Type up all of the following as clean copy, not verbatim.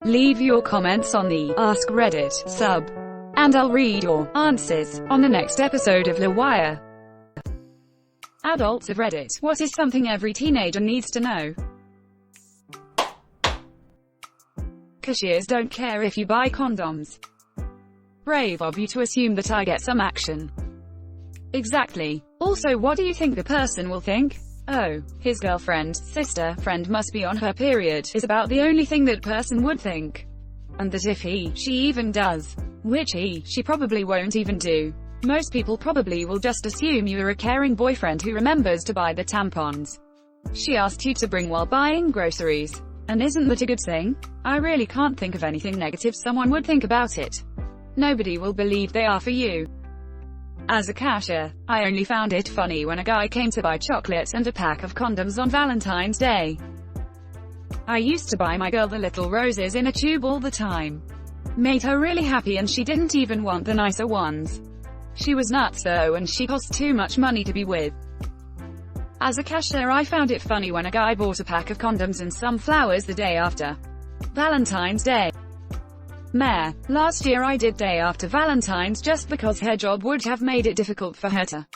Leave your comments on the Ask Reddit sub, and I'll read your answers on the next episode of LWIAR. Adults of Reddit, what is something every teenager needs to know? Cashiers don't care if you buy condoms. Brave of you to assume that I get some action. Exactly. Also, what do you think the person will think? Oh, his girlfriend, sister, friend must be on her period, is about the only thing that person would think. And that if she even does, which she probably won't even do, most people probably will just assume you're a caring boyfriend who remembers to buy the tampons she asked you to bring while buying groceries. And isn't that a good thing? I really can't think of anything negative someone would think about it. Nobody will believe they are for you. As a cashier, I only found it funny when a guy came to buy chocolate and a pack of condoms on Valentine's Day. I used to buy my girl the little roses in a tube all the time. Made her really happy, and she didn't even want the nicer ones. She was nuts though, and she cost too much money to be with. As a cashier, I found it funny when a guy bought a pack of condoms and some flowers the day after Valentine's Day. Meh, last year I did day after Valentine's just because her job would have made it difficult for her to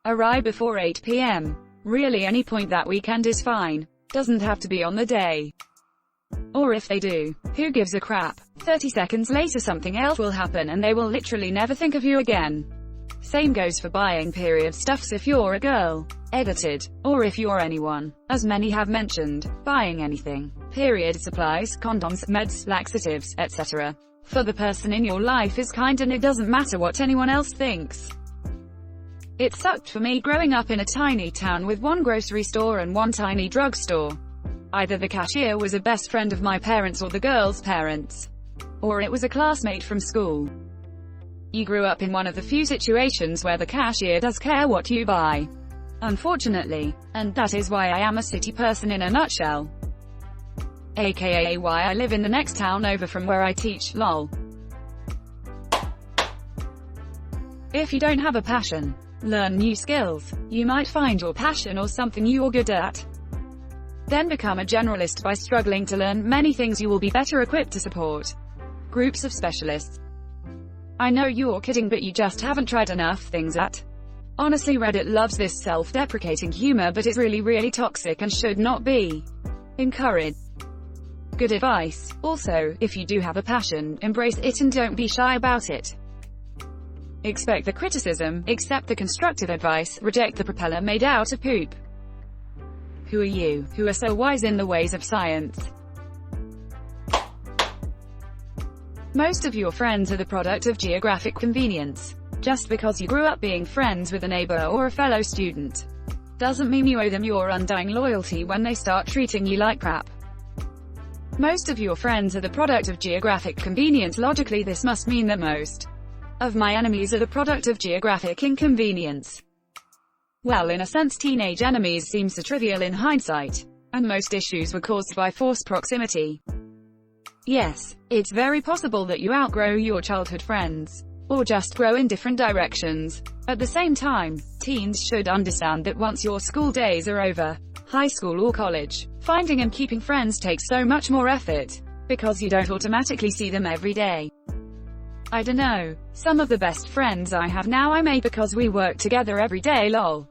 arrive before 8 p.m. Really, any point that weekend is fine. Doesn't have to be on the day. Or if they do, who gives a crap? 30 seconds later something else will happen and they will literally never think of you again. Same goes for buying period stuffs if you're a girl. Edited. Or if you're anyone. As many have mentioned, buying anything. Period supplies, condoms, meds, laxatives, etc. for the person in your life is kind, and it doesn't matter what anyone else thinks. It sucked for me growing up in a tiny town with one grocery store and one tiny drugstore. Either the cashier was a best friend of my parents or the girl's parents. Or it was a classmate from school. You grew up in one of the few situations where the cashier does care what you buy. Unfortunately. And that is why I am a city person in a nutshell. AKA why I live in the next town over from where I teach, lol. If you don't have a passion, learn new skills. You might find your passion or something you're good at. Then become a generalist by struggling to learn many things you will be better equipped to support groups of specialists. I know you're kidding, but you just haven't tried enough things at. Honestly, Reddit loves this self-deprecating humor, but it's really toxic and should not be encouraged. Good advice. Also, if you do have a passion, embrace it and don't be shy about it. Expect the criticism, accept the constructive advice, reject the propeller made out of poop. Who are you, who are so wise in the ways of science? Most of your friends are the product of geographic convenience. Just because you grew up being friends with a neighbor or a fellow student, doesn't mean you owe them your undying loyalty when they start treating you like crap. Most of your friends are the product of geographic convenience. Logically, this must mean that most of my enemies are the product of geographic inconvenience. Well, in a sense, teenage enemies seems so trivial in hindsight, and most issues were caused by forced proximity. Yes, it's very possible that you outgrow your childhood friends, or just grow in different directions. At the same time, teens should understand that once your school days are over, high school or college, finding and keeping friends takes so much more effort, because you don't automatically see them every day. I don't know, some of the best friends I have now I made because we work together every day, lol.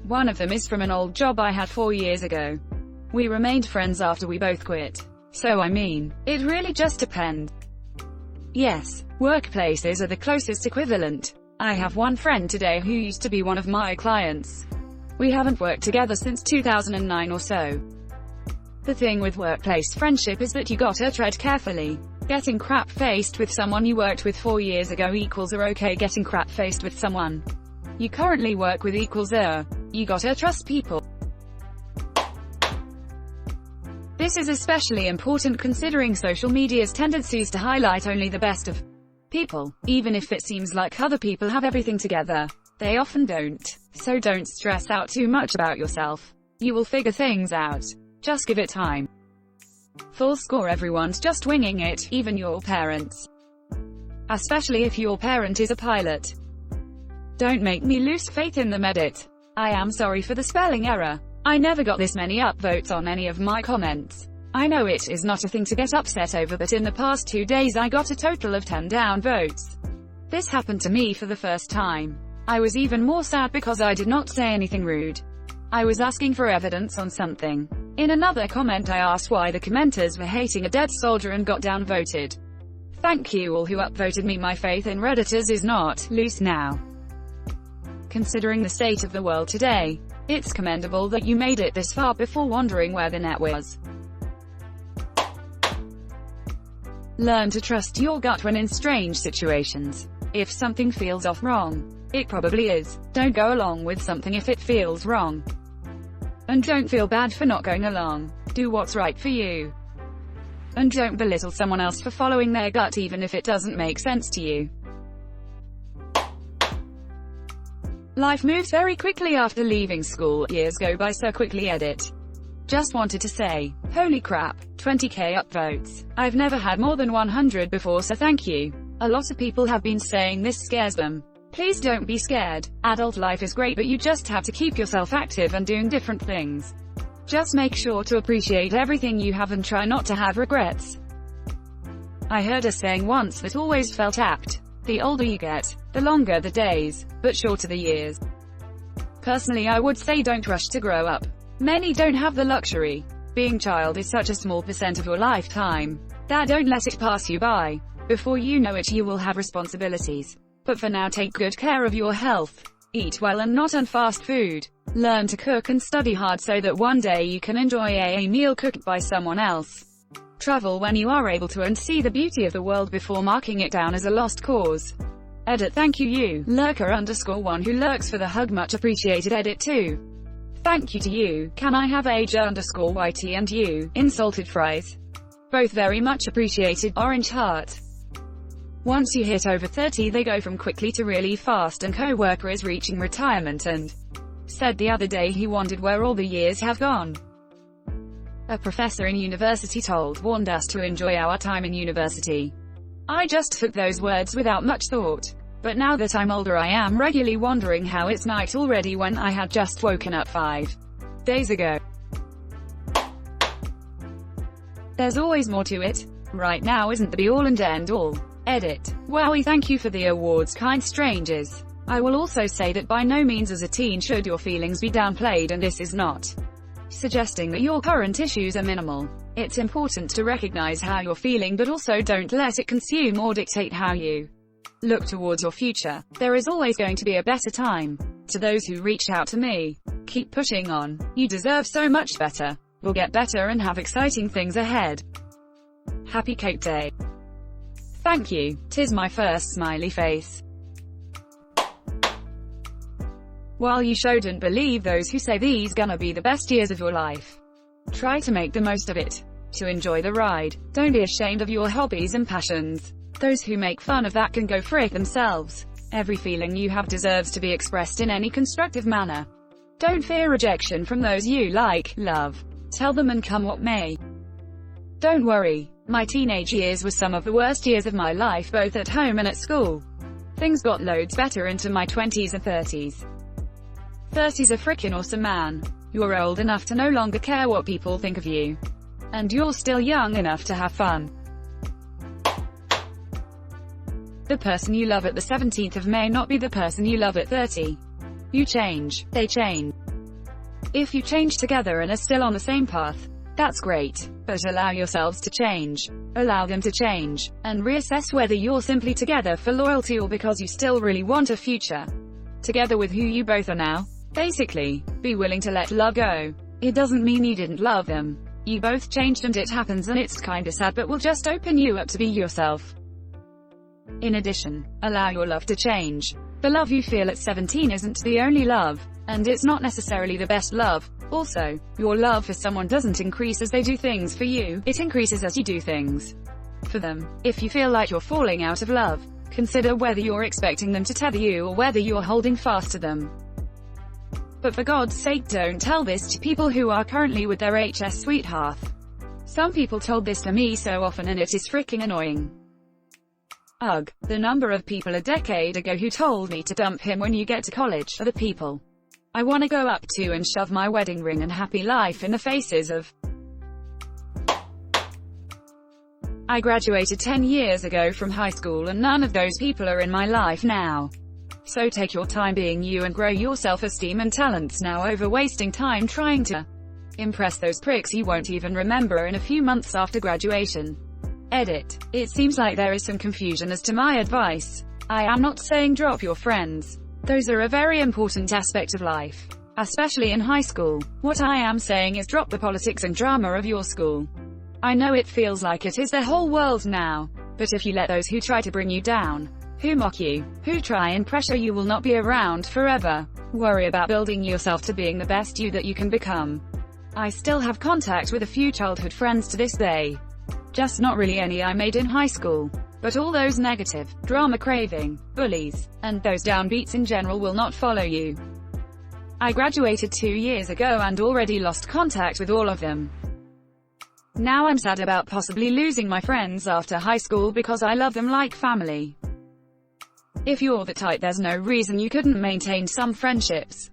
One of them is from an old job I had 4 years ago. We remained friends after we both quit. So I mean, it really just depends. Yes, workplaces are the closest equivalent. I have one friend today who used to be one of my clients. We haven't worked together since 2009 or so. The thing with workplace friendship is that you gotta tread carefully. Getting crap-faced with someone you worked with 4 years ago equals okay getting crap-faced with someone you currently work with equals you gotta trust people. This is especially important considering social media's tendencies to highlight only the best of people. Even if it seems like other people have everything together, they often don't. So don't stress out too much about yourself. You will figure things out. Just give it time. Full score, everyone's just winging it, even your parents. Especially if your parent is a pilot. Don't make me lose faith in them. Edit. I am sorry for the spelling error. I never got this many upvotes on any of my comments. I know it is not a thing to get upset over, but in the past 2 days I got a total of 10 down votes. This happened to me for the first time. I was even more sad because I did not say anything rude. I was asking for evidence on something. In another comment I asked why the commenters were hating a dead soldier and got downvoted. Thank you all who upvoted me. My faith in Redditors is not loose now. Considering the state of the world today, it's commendable that you made it this far before wondering where the net was. Learn to trust your gut when in strange situations. If something feels off wrong, it probably is. Don't go along with something if it feels wrong. And don't feel bad for not going along. Do what's right for you. And don't belittle someone else for following their gut even if it doesn't make sense to you. Life moves very quickly after leaving school. Years go by so quickly. Edit. Just wanted to say, holy crap, 20k upvotes. I've never had more than 100 before, so thank you. A lot of people have been saying this scares them. Please don't be scared. Adult life is great, but you just have to keep yourself active and doing different things. Just make sure to appreciate everything you have and try not to have regrets. I heard a saying once that always felt apt. The older you get, the longer the days, but shorter the years. Personally, I would say don't rush to grow up. Many don't have the luxury. Being child is such a small % of your lifetime that don't let it pass you by. Before you know it, you will have responsibilities. But for now, take good care of your health. Eat well and not on fast food. Learn to cook and study hard so that one day you can enjoy a meal cooked by someone else. Travel when you are able to and see the beauty of the world before marking it down as a lost cause. Edit. Thank you lurker_1 who lurks for the hug, much appreciated. Edit 2. Thank you to you. Can I have age_YT and you? Insulted fries. Both very much appreciated. Orange heart. Once you hit over 30 they go from quickly to really fast, and co-worker is reaching retirement and said the other day he wondered where all the years have gone. A professor in university warned us to enjoy our time in university. I just took those words without much thought. But now that I'm older I am regularly wondering how it's night already when I had just woken up 5 days ago. There's always more to it. Right now isn't the be-all and end-all. Edit. Wowie, thank you for the awards, kind strangers. I will also say that by no means as a teen should your feelings be downplayed, and this is not suggesting that your current issues are minimal. It's important to recognize how you're feeling, but also don't let it consume or dictate how you look towards your future. There is always going to be a better time. To those who reached out to me, keep pushing on. You deserve so much better. We'll get better and have exciting things ahead. Happy Cape Day. Thank you. 'Tis my first smiley face. While you shouldn't believe those who say these gonna be the best years of your life, try to make the most of it. To enjoy the ride. Don't be ashamed of your hobbies and passions. Those who make fun of that can go frick themselves. Every feeling you have deserves to be expressed in any constructive manner. Don't fear rejection from those you like, love. Tell them and come what may. Don't worry. My teenage years were some of the worst years of my life, both at home and at school. Things got loads better into my 20s and 30s. 30's a frickin' awesome, man. You're old enough to no longer care what people think of you. And you're still young enough to have fun. The person you love at the 17th of May not be the person you love at 30. You change. They change. If you change together and are still on the same path, that's great. But allow yourselves to change. Allow them to change. And reassess whether you're simply together for loyalty or because you still really want a future together with who you both are now. Basically, be willing to let love go. It doesn't mean you didn't love them. You both changed and it happens, and it's kinda sad, but will just open you up to be yourself. In addition, allow your love to change. The love you feel at 17 isn't the only love, and it's not necessarily the best love. Also, your love for someone doesn't increase as they do things for you, it increases as you do things for them. If you feel like you're falling out of love, consider whether you're expecting them to tether you or whether you're holding fast to them. But for God's sake, don't tell this to people who are currently with their HS sweetheart. Some people told this to me so often and it is freaking annoying. Ugh, the number of people a decade ago who told me to dump him when you get to college are the people I want to go up to and shove my wedding ring and happy life in the faces of. I graduated 10 years ago from high school and none of those people are in my life now. So take your time being you and grow your self-esteem and talents now over wasting time trying to impress those pricks you won't even remember in a few months after graduation. Edit. It seems like there is some confusion as to my advice. I am not saying drop your friends. Those are a very important aspect of life, especially in high school. What I am saying is drop the politics and drama of your school. I know it feels like it is the whole world now, but if you let those who try to bring you down, who mock you, who try and pressure you will not be around forever. Worry about building yourself to being the best you that you can become. I still have contact with a few childhood friends to this day. Just not really any I made in high school. But all those negative, drama-craving, bullies, and those downbeats in general will not follow you. I graduated 2 years ago and already lost contact with all of them. Now I'm sad about possibly losing my friends after high school because I love them like family. If you're the type, there's no reason you couldn't maintain some friendships.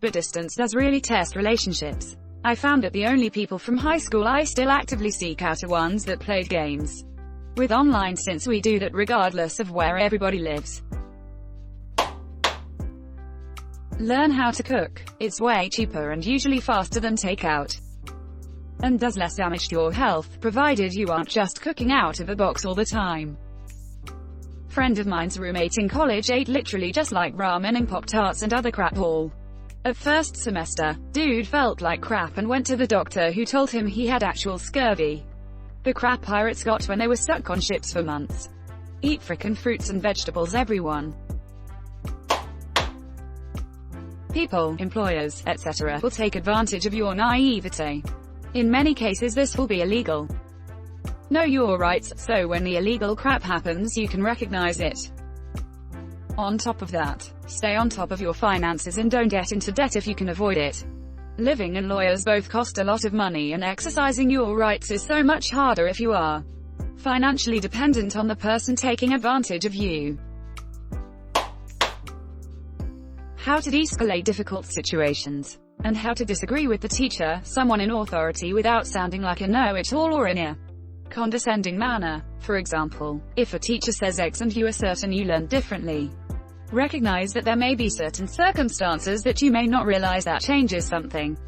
But distance does really test relationships. I found that the only people from high school I still actively seek out are ones that played games with online, since we do that regardless of where everybody lives. Learn how to cook. It's way cheaper and usually faster than takeout, and does less damage to your health, provided you aren't just cooking out of a box all the time. Friend of mine's roommate in college ate literally just like ramen and Pop-Tarts and other crap all. At first semester, dude felt like crap and went to the doctor who told him he had actual scurvy. The crap pirates got when they were stuck on ships for months. Eat frickin' fruits and vegetables, everyone. People, employers, etc. will take advantage of your naivete. In many cases this will be illegal. Know your rights, so when the illegal crap happens you can recognize it. On top of that, stay on top of your finances and don't get into debt if you can avoid it. Living and lawyers both cost a lot of money, and exercising your rights is so much harder if you are financially dependent on the person taking advantage of you. How to de-escalate difficult situations, and how to disagree with the teacher, someone in authority, without sounding like a know-it-all or in a condescending manner. For example, if a teacher says X and you are certain you learned differently, recognize that there may be certain circumstances that you may not realize that changes something.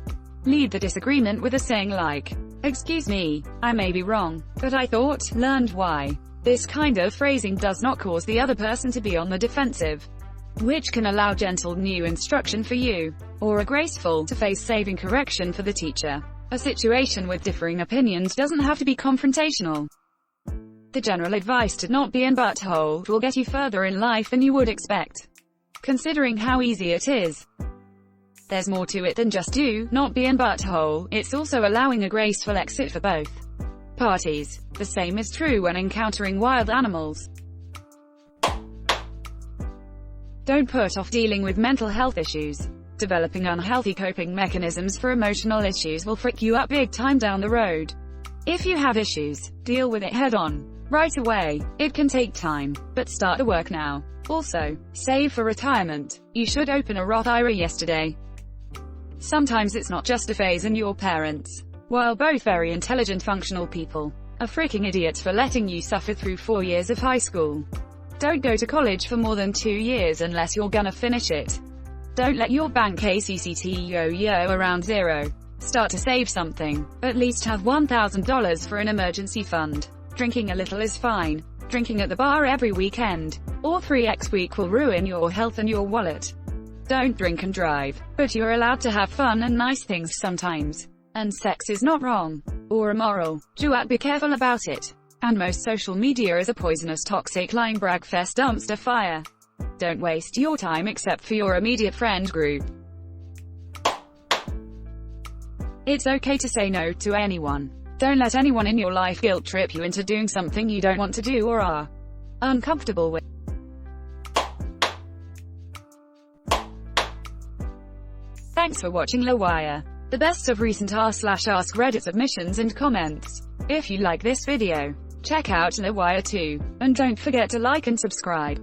Lead the disagreement with a saying like, "Excuse me, I may be wrong, but I thought, learned why." This kind of phrasing does not cause the other person to be on the defensive, which can allow gentle new instruction for you, or a graceful, to face saving correction for the teacher. A situation with differing opinions doesn't have to be confrontational. The general advice to not be in butthole will get you further in life than you would expect, considering how easy it is. There's more to it than just do not be in butthole, it's also allowing a graceful exit for both parties. The same is true when encountering wild animals. Don't put off dealing with mental health issues. Developing unhealthy coping mechanisms for emotional issues will frick you up big time down the road. If you have issues, deal with it head on, right away. It can take time, but start the work now. Also, save for retirement. You should open a Roth IRA yesterday. Sometimes it's not just a phase, and your parents, while both very intelligent functional people, are freaking idiots for letting you suffer through 4 years of high school. Don't go to college for more than 2 years unless you're gonna finish it. Don't let your bank ACCT yo-yo around zero. Start to save something. At least have $1,000 for an emergency fund. Drinking a little is fine. Drinking at the bar every weekend, or 3x week, will ruin your health and your wallet. Don't drink and drive, but you're allowed to have fun and nice things sometimes. And sex is not wrong, or immoral. Be careful about it. And most social media is a poisonous, toxic, lying brag fest dumpster fire. Don't waste your time except for your immediate friend group. It's okay to say no to anyone. Don't let anyone in your life guilt trip you into doing something you don't want to do or are uncomfortable with. Thanks for watching LWIAR, the best of recent r/AskReddit submissions and comments. If you like this video, check out LWIAR too, and don't forget to like and subscribe.